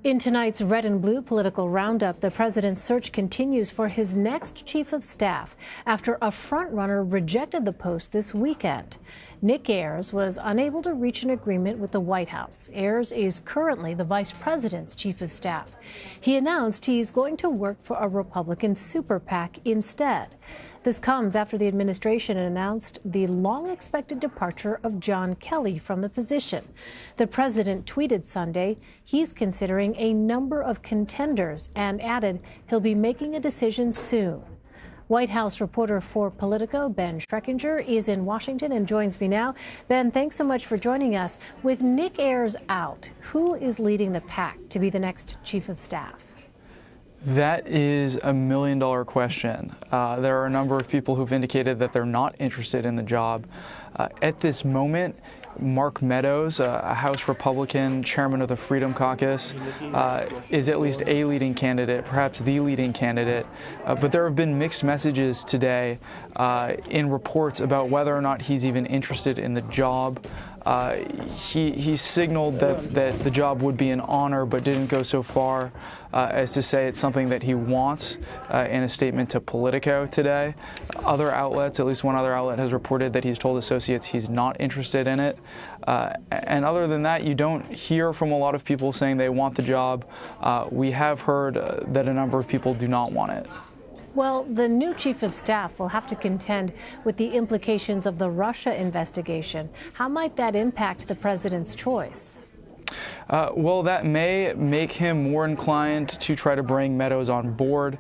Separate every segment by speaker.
Speaker 1: In tonight's Red and Blue political roundup, the president's search continues for his next chief of staff after a frontrunner rejected the post this weekend. Nick Ayers was unable to reach an agreement with the White House. Ayers is currently the vice president's chief of staff. He announced he's going to work for a Republican super PAC instead. This comes after the administration announced the long-expected departure of John Kelly from the position. The president tweeted Sunday he's considering a number of contenders and added he'll be making a decision soon. White House reporter for Politico, Ben Schreckinger, is in Washington and joins me now. Ben, thanks so much for joining us. With Nick Ayers out, who is leading the PAC to be the next chief of staff?
Speaker 2: That is $1 million question. There are a number of people who've indicated that they're not interested in the job. At this moment, Mark Meadows, a House Republican, chairman of the Freedom Caucus, is at least a leading candidate, perhaps the leading candidate. But there have been mixed messages today in reports about whether or not he's even interested in the job. He signaled that the job would be an honor, but didn't go so far as to say it's something that he wants in a statement to Politico today. Other outlets, at least one other outlet, has reported that he's told associates he's not interested in it. And other than that, you don't hear from a lot of people saying they want the job. We have heard that a number of people do not want it.
Speaker 1: Well, the new chief of staff will have to contend with the implications of the Russia investigation. How might that impact the president's choice?
Speaker 2: Well, that may make him more inclined to try to bring Meadows on board.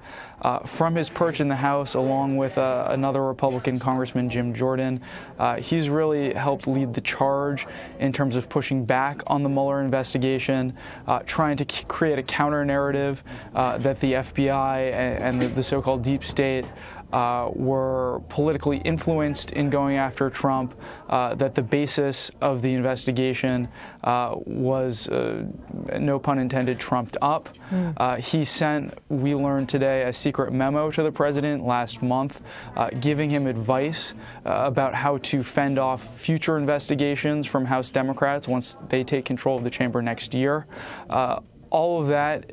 Speaker 2: From his perch in the House, along with another Republican Congressman, Jim Jordan, he's really helped lead the charge in terms of pushing back on the Mueller investigation, trying to create a counter-narrative that the FBI and the so-called deep state were politically influenced in going after Trump, that the basis of the investigation was, no pun intended, trumped up. He sent, we learned today, a secret memo to the president last month giving him advice about how to fend off future investigations from House Democrats once they take control of the chamber next year. All of that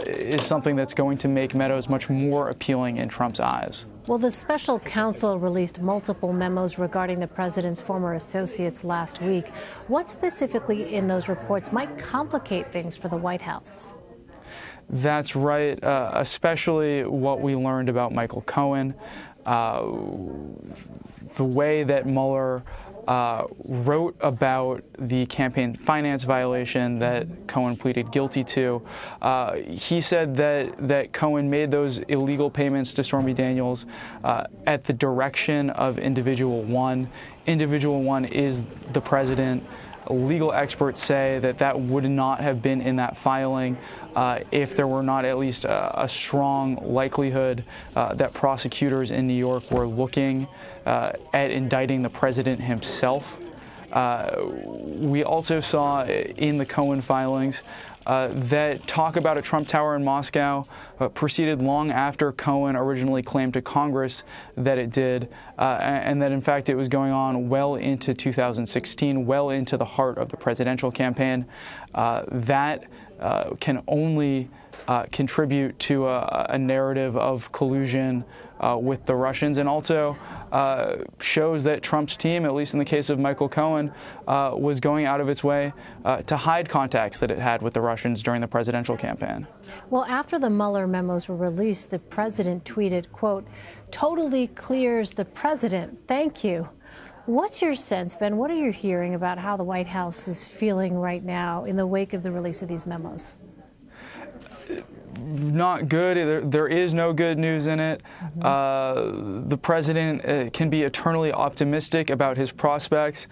Speaker 2: is something that's going to make Meadows much more appealing in Trump's eyes.
Speaker 1: Well, the special counsel released multiple memos regarding the president's former associates last week. What specifically in those reports might complicate things for the White House?
Speaker 2: That's right, especially what we learned about Michael Cohen. The way that Mueller wrote about the campaign finance violation that Cohen pleaded guilty to. He said that Cohen made those illegal payments to Stormy Daniels at the direction of Individual One. Individual One is the president. Legal experts say that would not have been in that filing if there were not at least a strong likelihood that prosecutors in New York were looking at indicting the president himself. We also saw in the Cohen filings that talk about a Trump Tower in Moscow proceeded long after Cohen originally claimed to Congress that it did, and that in fact it was going on well into 2016, well into the heart of the presidential campaign. That can only contribute to a narrative of collusion with the Russians, and also shows that Trump's team, at least in the case of Michael Cohen, was going out of its way to hide contacts that it had with the Russians during the presidential campaign.
Speaker 1: Well, after the Mueller memos were released, the president tweeted, quote, "Totally clears the president. Thank you." What's your sense, Ben? What are you hearing about how the White House is feeling right now in the wake of the release of these memos?
Speaker 2: Not good. There is no good news in it. The president can be eternally optimistic about his prospects,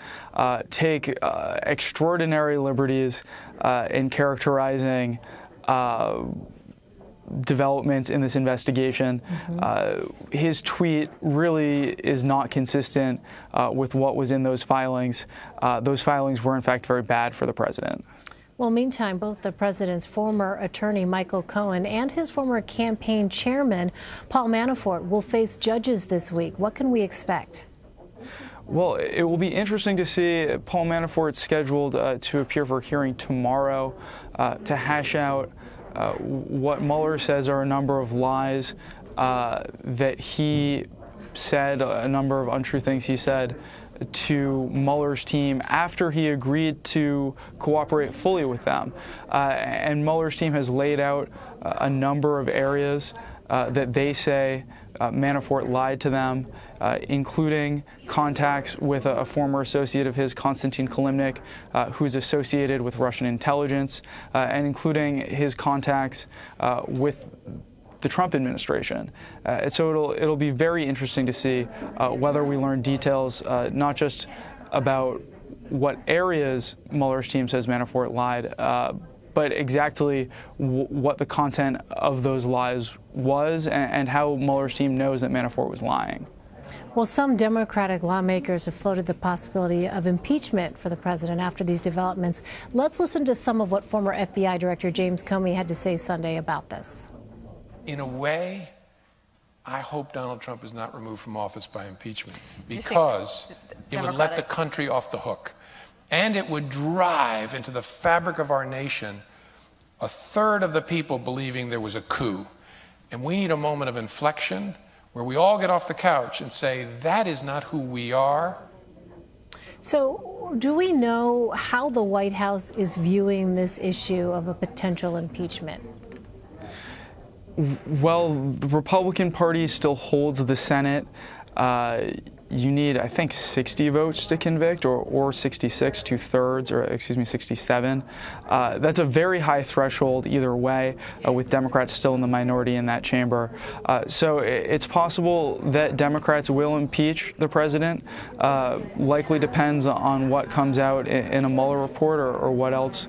Speaker 2: take extraordinary liberties in characterizing developments in this investigation. His tweet really is not consistent with what was in those filings. Those filings were, in fact, very bad for the president.
Speaker 1: Well, meantime, both the president's former attorney, Michael Cohen, and his former campaign chairman, Paul Manafort, will face judges this week. What can we expect?
Speaker 2: Well, it will be interesting to see. Paul Manafort scheduled to appear for a hearing tomorrow to hash out what Mueller says are a number of lies that he said, a number of untrue things he said to Mueller's team after he agreed to cooperate fully with them. And Mueller's team has laid out a number of areas that they say Manafort lied to them, including contacts with a former associate of his, Konstantin Kilimnik, who's associated with Russian intelligence, and including his contacts with the Trump administration. So it'll be very interesting to see whether we learn details, not just about what areas Mueller's team says Manafort lied, but exactly what the content of those lies was and how Mueller's team knows that Manafort was lying.
Speaker 1: Well, some Democratic lawmakers have floated the possibility of impeachment for the president after these developments. Let's listen to some of what former FBI Director James Comey had to say Sunday about this.
Speaker 3: In a way, I hope Donald Trump is not removed from office by impeachment, because it would let the country off the hook. And it would drive into the fabric of our nation a third of the people believing there was a coup. And we need a moment of inflection where we all get off the couch and say, that is not who we are.
Speaker 1: So do we know how the White House is viewing this issue of a potential impeachment?
Speaker 2: Well, the Republican Party still holds the Senate. You need, I think, 60 votes to convict, or 66, 2/3, or excuse me, 67. That's a very high threshold either way, with Democrats still in the minority in that chamber. So it's possible that Democrats will impeach the president. Likely depends on what comes out in a Mueller report or what else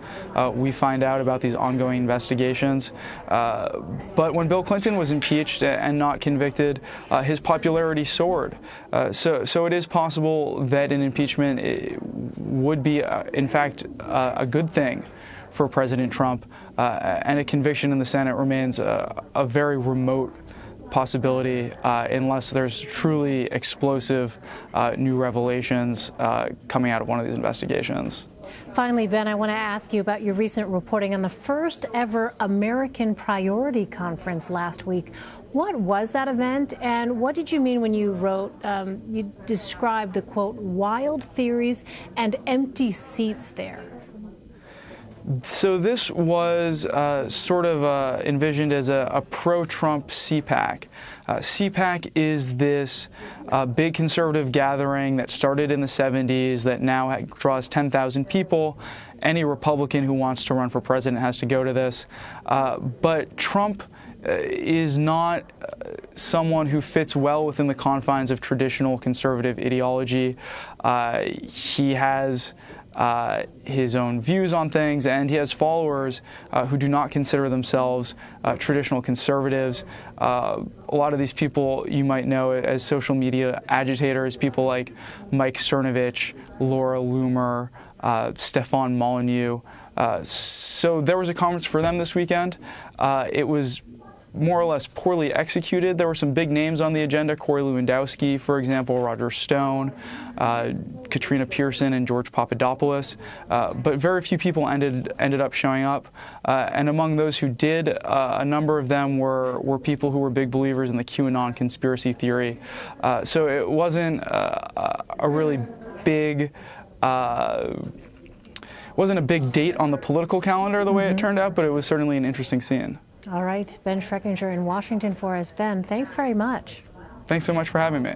Speaker 2: we find out about these ongoing investigations. But when Bill Clinton was impeached and not convicted, his popularity soared. So it is possible that an impeachment would be, in fact, a good thing for President Trump, and a conviction in the Senate remains a very remote possibility unless there's truly explosive new revelations coming out of one of these investigations.
Speaker 1: Finally, Ben, I want to ask you about your recent reporting on the first ever American Priority Conference last week. What was that event, and what did you mean when you wrote, you described the, quote, wild theories and empty seats there?
Speaker 2: So this was sort of envisioned as a pro-Trump CPAC. CPAC is this big conservative gathering that started in the 70s that now draws 10,000 people. Any Republican who wants to run for president has to go to this. But Trump is not someone who fits well within the confines of traditional conservative ideology. He has his own views on things, and he has followers who do not consider themselves traditional conservatives. A lot of these people you might know as social media agitators, people like Mike Cernovich, Laura Loomer, Stefan Molyneux. So there was a conference for them this weekend. It was more or less poorly executed. There were some big names on the agenda: Corey Lewandowski, for example, Roger Stone, Katrina Pearson, and George Papadopoulos. But very few people ended up showing up. And among those who did, a number of them were people who were big believers in the QAnon conspiracy theory. So it wasn't a really big wasn't a big date on the political calendar the way it turned out, but it was certainly an interesting scene.
Speaker 1: All right, Ben Schreckinger in Washington for us. Ben, thanks very much.
Speaker 2: Thanks so much for having me.